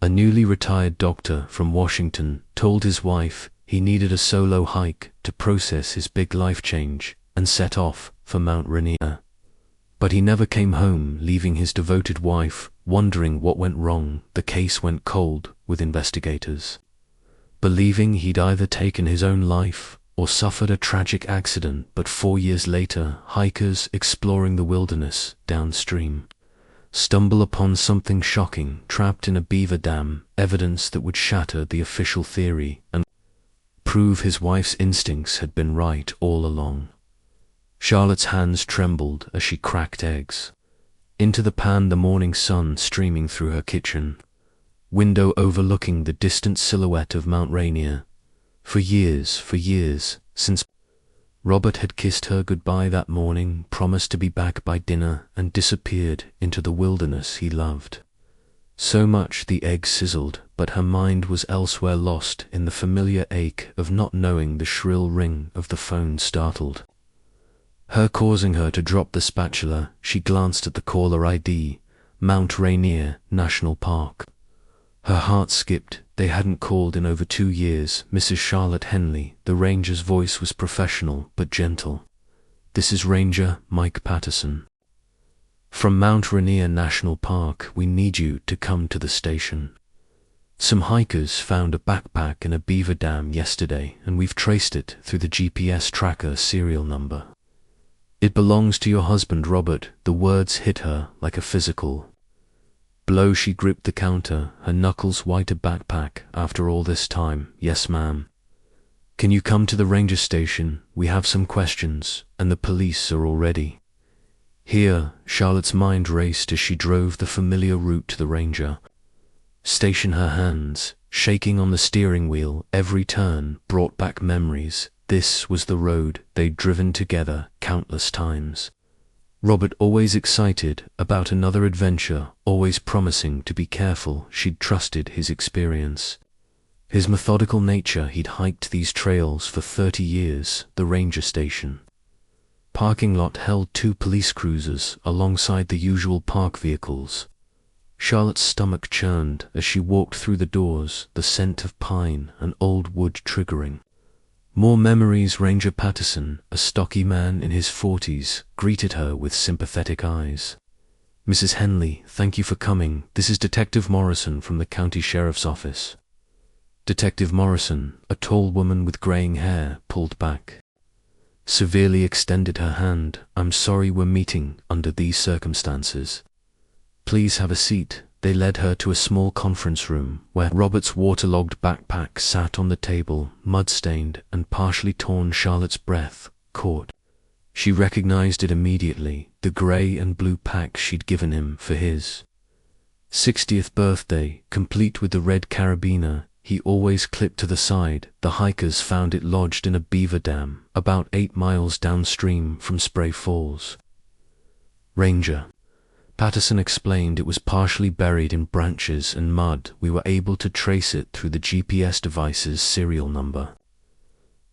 A newly retired doctor from Washington told his wife he needed a solo hike to process his big life change and set off for Mount Rainier. But he never came home, leaving his devoted wife wondering what went wrong. The case went cold with investigators, believing he'd either taken his own life or suffered a tragic accident. But 4 years later, hikers exploring the wilderness downstream stumble upon something shocking, trapped in a beaver dam, evidence that would shatter the official theory and prove his wife's instincts had been right all along. Charlotte's hands trembled as she cracked eggs. Into the pan, the morning sun streaming through her kitchen window overlooking the distant silhouette of Mount Rainier. For years, since Robert had kissed her goodbye that morning, promised to be back by dinner, and disappeared into the wilderness he loved so much, the eggs sizzled, but her mind was elsewhere, lost in the familiar ache of not knowing. The shrill ring of the phone startled her, causing her to drop the spatula. She glanced at the caller ID, Mount Rainier National Park. Her heart skipped. They hadn't called in over 2 years. Mrs. Charlotte Henley. The ranger's voice was professional but gentle. "This is Ranger Mike Patterson from Mount Rainier National Park. We need you to come to the station. Some hikers found a backpack in a beaver dam yesterday, and we've traced it through the GPS tracker serial number. It belongs to your husband, Robert." The words hit her like a physical blow. She gripped the counter, her knuckles white. "A backpack after all this time?" "Yes, ma'am." "Can you come to the ranger station? We have some questions, and the police are already here." Charlotte's mind raced as she drove the familiar route to the ranger station, her hands shaking on the steering wheel. Every turn brought back memories. This was the road they'd driven together countless times. Robert always excited about another adventure, always promising to be careful. She'd trusted his experience, his methodical nature. He'd hiked these trails for 30 years. The ranger station parking lot held 2 police cruisers alongside the usual park vehicles. Charlotte's stomach churned as she walked through the doors, the scent of pine and old wood triggering more memories. Ranger Patterson, a stocky man in his 40s, greeted her with sympathetic eyes. "Mrs. Henley, thank you for coming. This is Detective Morrison from the county sheriff's office." Detective Morrison, a tall woman with graying hair, pulled back, severely extended her hand. "I'm sorry we're meeting under these circumstances. Please have a seat." They led her to a small conference room where Robert's waterlogged backpack sat on the table, mud-stained and partially torn. Charlotte's breath caught. She recognized it immediately, the gray and blue pack she'd given him for his 60th birthday, complete with the red carabiner he always clipped to the side. The hikers found it lodged in a beaver dam about 8 miles downstream from Spray Falls. Ranger Patterson explained it was partially buried in branches and mud. We were able to trace it through the GPS device's serial number.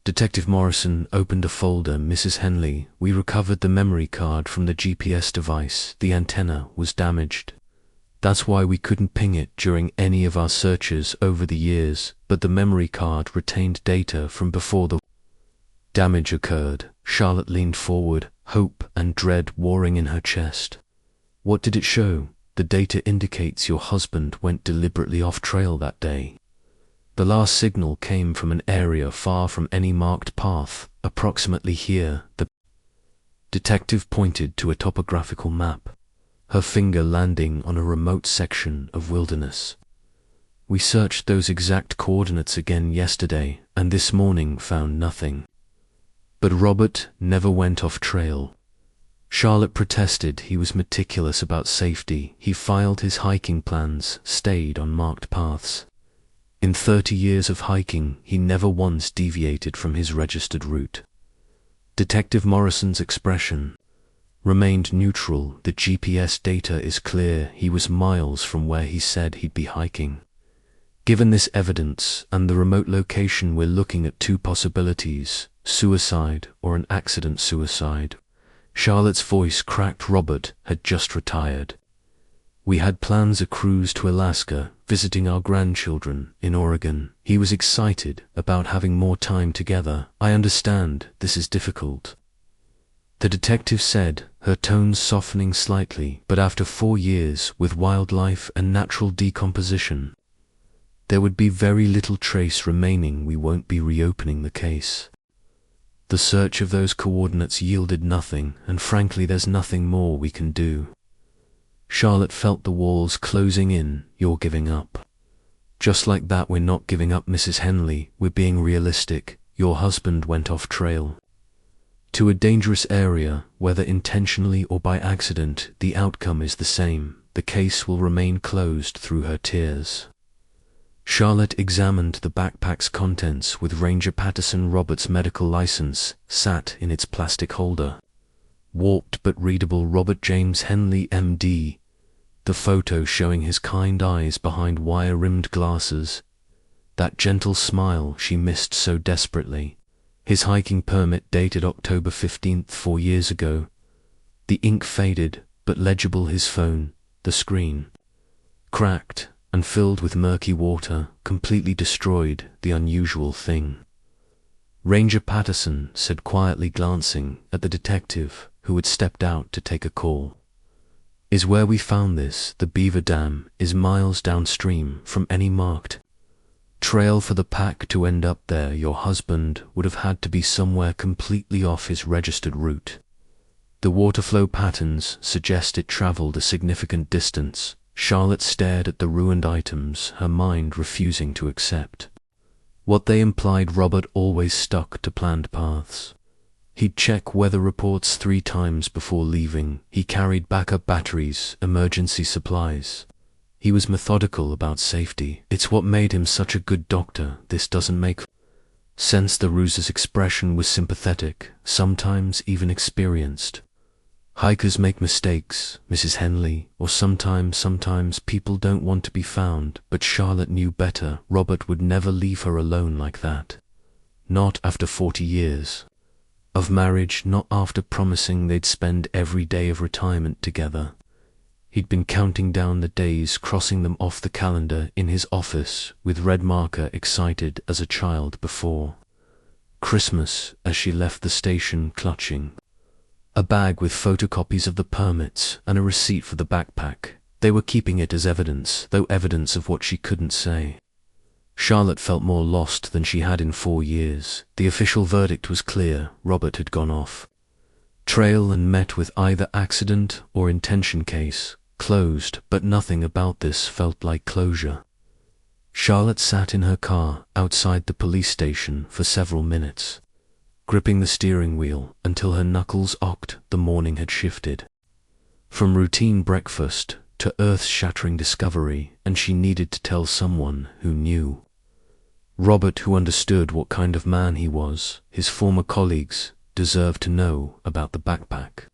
Detective Morrison opened a folder. "Mrs. Henley, we recovered the memory card from the GPS device. The antenna was damaged. That's why we couldn't ping it during any of our searches over the years, but the memory card retained data from before the damage occurred." Charlotte leaned forward, hope and dread warring in her chest. "What did it show?" "The data indicates your husband went deliberately off trail that day. The last signal came from an area far from any marked path, approximately here." The detective pointed to a topographical map, her finger landing on a remote section of wilderness. "We searched those exact coordinates again yesterday, and this morning found nothing. But Robert never went off trail." Charlotte protested. He was meticulous about safety. He filed his hiking plans, stayed on marked paths. In 30 years of hiking, he never once deviated from his registered route. Detective Morrison's expression remained neutral. "The GPS data is clear. He was miles from where he said he'd be hiking. Given this evidence and the remote location, we're looking at 2 possibilities, suicide or an accident suicide." Charlotte's voice cracked. Robert had just retired. "We had plans a cruise to Alaska visiting our grandchildren in Oregon. He was excited about having more time together. I understand this is difficult, the detective said, her tone softening slightly, but after 4 years with wildlife and natural decomposition, there would be very little trace remaining. We won't be reopening the case. The search of those coordinates yielded nothing, and frankly there's nothing more we can do. Charlotte felt the walls closing in. You're giving up. Just like that. We're not giving up, Mrs. Henley. We're being realistic. Your husband went off trail to a dangerous area, whether intentionally or by accident. The outcome is the same. The case will remain closed. Through her tears, Charlotte examined the backpack's contents. With Ranger Patterson Robert's medical license sat in its plastic holder. Warped but readable. Robert James Henley, MD. The photo showing his kind eyes behind wire-rimmed glasses. That gentle smile she missed so desperately. His hiking permit dated October 15th, 4 years ago. The ink faded, but legible. His phone, the screen cracked and filled with murky water, completely destroyed. The unusual thing, Ranger Patterson said quietly, glancing at the detective who had stepped out to take a call, is where we found this. The Beaver Dam is miles downstream from any marked trail for the pack to end up there. Your husband would have had to be somewhere completely off his registered route. The waterflow patterns suggest it traveled a significant distance. Charlotte stared at the ruined items, her mind refusing to accept what they implied. Robert always stuck to planned paths. He'd check weather reports 3 times before leaving. He carried backup batteries, emergency supplies. He was methodical about safety. It's what made him such a good doctor. This doesn't make sense. The ruse's expression was sympathetic, sometimes even experienced. Hikers make mistakes, Mrs. Henley, or sometimes people don't want to be found, but Charlotte knew better. Robert would never leave her alone like that. Not after 40 years of marriage, not after promising they'd spend every day of retirement together. He'd been counting down the days, crossing them off the calendar in his office with red marker, excited as a child before Christmas. As she left the station, clutching a bag with photocopies of the permits and a receipt for the backpack, they were keeping it as evidence, though evidence of what she couldn't say. Charlotte felt more lost than she had in 4 years. The official verdict was clear. Robert had gone off trail and met with either accident or intention. Case closed, but nothing about this felt like closure. Charlotte sat in her car outside the police station for several minutes, gripping the steering wheel until her knuckles ached. The morning had shifted from routine breakfast to earth-shattering discovery, and she needed to tell someone who knew. Robert, who understood what kind of man he was. His former colleagues deserved to know about the backpack.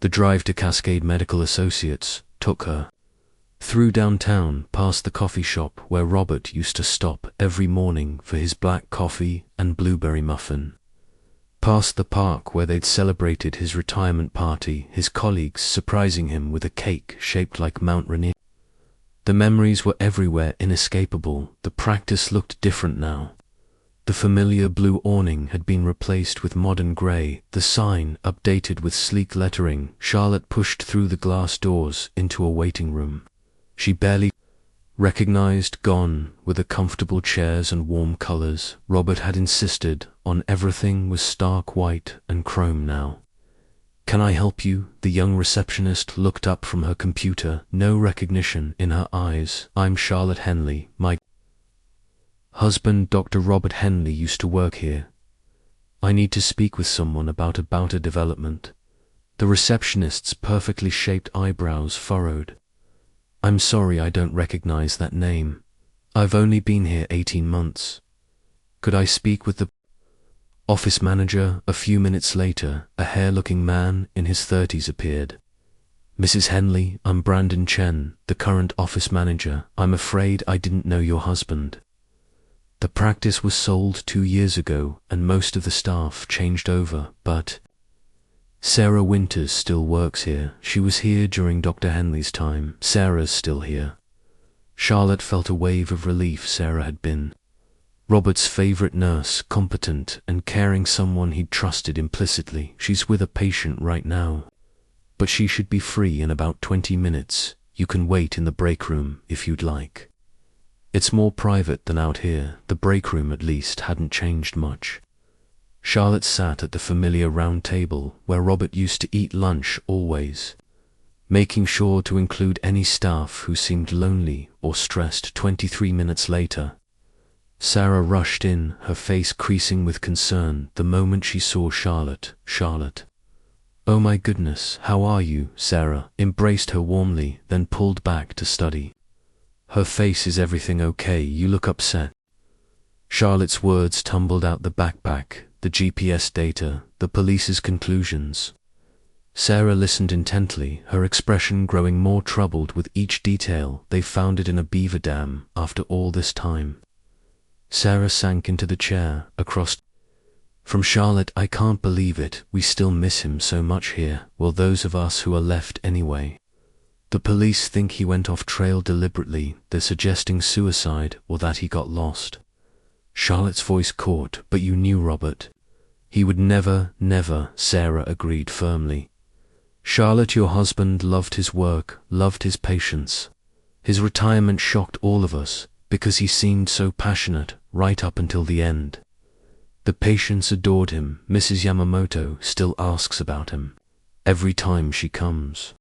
The drive to Cascade Medical Associates took her through downtown, past the coffee shop where Robert used to stop every morning for his black coffee and blueberry muffin, past the park where they'd celebrated his retirement party, his colleagues surprising him with a cake shaped like Mount Rainier. The memories were everywhere, inescapable. The practice looked different now. The familiar blue awning had been replaced with modern grey, the sign updated with sleek lettering. Charlotte pushed through the glass doors into a waiting room she barely recognized, gone with the comfortable chairs and warm colors. Robert had insisted on everything was stark white and chrome now. "Can I help you?" The young receptionist looked up from her computer, no recognition in her eyes. "I'm Charlotte Henley. My husband, Dr. Robert Henley, used to work here. I need to speak with someone about a development." The receptionist's perfectly shaped eyebrows furrowed. "I'm sorry, I don't recognize that name. I've only been here 18 months. Could I speak with the office manager?" A few minutes later, a hair-looking man in his 30s appeared. "Mrs. Henley, I'm Brandon Chen, the current office manager. I'm afraid I didn't know your husband. The practice was sold 2 years ago, and most of the staff changed over, but Sarah Winters still works here. She was here during Dr. Henley's time. Sarah's still here." Charlotte felt a wave of relief. Sarah had been Robert's favorite nurse, competent and caring, someone he'd trusted implicitly. She's with a patient right now, but she should be free in about 20 minutes. You can wait in the break room if you'd like. It's more private than out here. The break room at least hadn't changed much. Charlotte sat at the familiar round table where Robert used to eat lunch always, making sure to include any staff who seemed lonely or stressed. 23 minutes later, Sarah rushed in, her face creasing with concern the moment she saw Charlotte. Charlotte. "Oh my goodness, how are you?" Sarah embraced her warmly, then pulled back to study her face. "Is everything okay? You look upset." Charlotte's words tumbled out: the backpack, the GPS data, the police's conclusions. Sarah listened intently, her expression growing more troubled with each detail. "They found it in a beaver dam after all this time." Sarah sank into the chair across from Charlotte. "I can't believe it. We still miss him so much here. Well, those of us who are left anyway. The police think he went off trail deliberately. They're suggesting suicide or that he got lost." Charlotte's voice caught. "But you knew Robert. He would never." Sarah agreed firmly. "Charlotte, your husband loved his work, loved his patience. His retirement shocked all of us because he seemed so passionate right up until the end. The patients adored him. Mrs. Yamamoto still asks about him every time she comes."